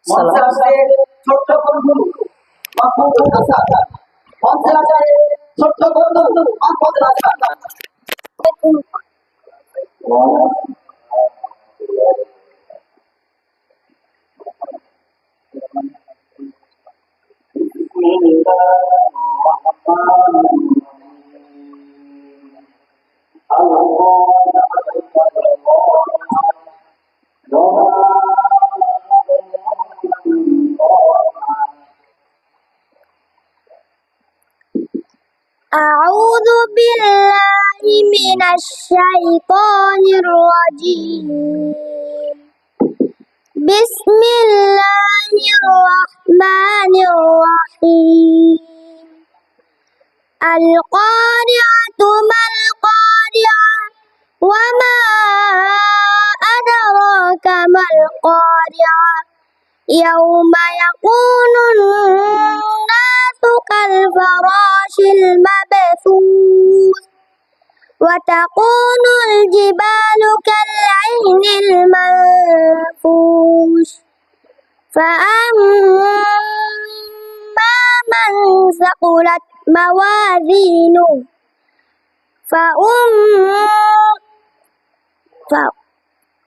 ছোট্ট বন্ধু মাহমুদ হাসান, মঞ্চে আছে ছোট্ট বন্ধু মাহমুদ হাসান। أعوذ بالله من الشيطان الرجيم. بسم الله الرحمن الرحيم. القارعة ما القارعة وما أدراك ما القارعة يوم يكون الناس كالفراش المبثوث وتكون الجبال كالعهن المنفوش فأما من ثقلت موازينه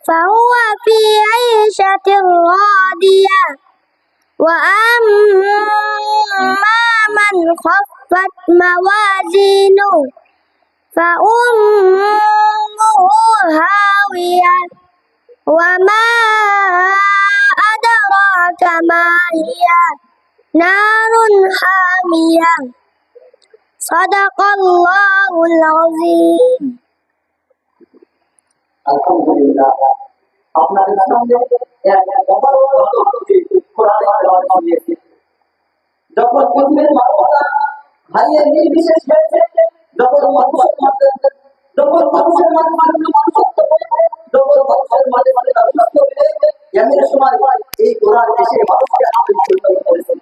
فهو في عيشة راضية وأما من خفت موازينه فأمه هاوية وما أدراك ما هي نار حامية صدق الله العظيم. আলহামদুলিল্লাহ, আপনাদের সামনে যখন পৃথিবীর মানবতা হারিয়ে নির্বিশেষ হয়েছে, যখন মানুষের মনুষ্যত্ব যখন মানুষের মাঝে মাঝে মনুষ্যত্ব বেড়েছে, এমন সময় এই কোরআন এসে মানুষকে আবির্ভূত করেছে।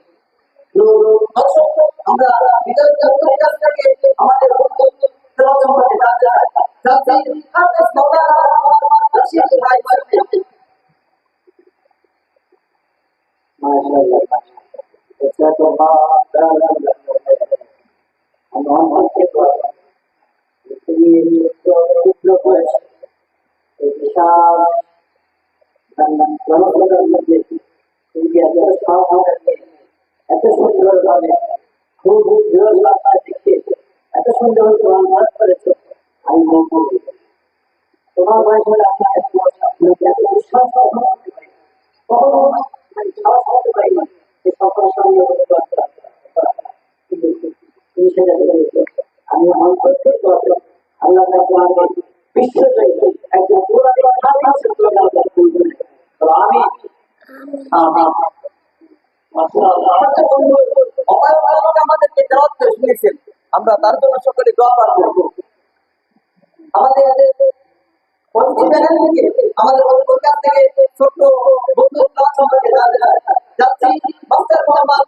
আমরা বিদ্যার্থীদের কাছ থেকে আমাদের সম্পর্কে জানতে চাই। এত সুন্দর ভাবে খুব এত সুন্দর করেছে, আমি বলবো তোমার বয়স হলে আপনার এত বিশ্বাস কখনো সাহস করতে পারি না যে সকল সঙ্গে তুমি সেটা আমি মনে করতে আল্লাহ বিশ্বজয়ী একজন আমাদেরকে শুনেছেন, আমরা তার জন্য সকলে দোয়া করব। আমাদের আমাদের কাছ থেকে ছোট্ট বন্ধু সম্পর্কে যাচ্ছি মাস্টার মোহাম্মদ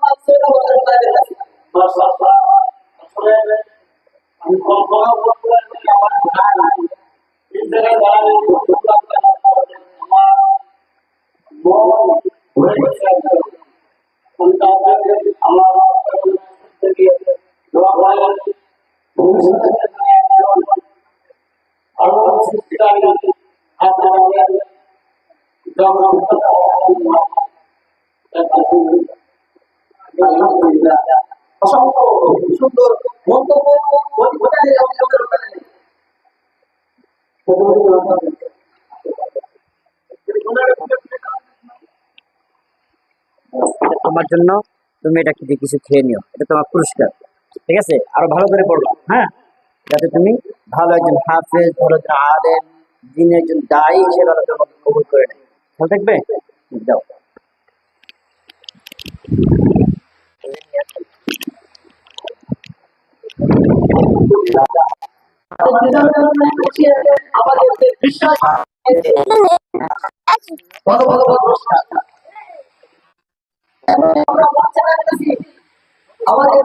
অসংখ্য সুন্দর মন্তব্য আমার জন্য তুমি এটা কিছু খেয়ে নিও, এটা তোমার পুরস্কার, ঠিক আছে? আরো ভালো করে পড়বা, হ্যাঁ, যাতে তুমি ভালো একজন হাফেজ, ভালো একজন আলেম, যিনি একজন দায়ী হিসেবে আল্লাহ তোমাকে কবুল করে নেয়। ভালো থাকবে, যাও। আমাদের বিশ্বাস আমাদের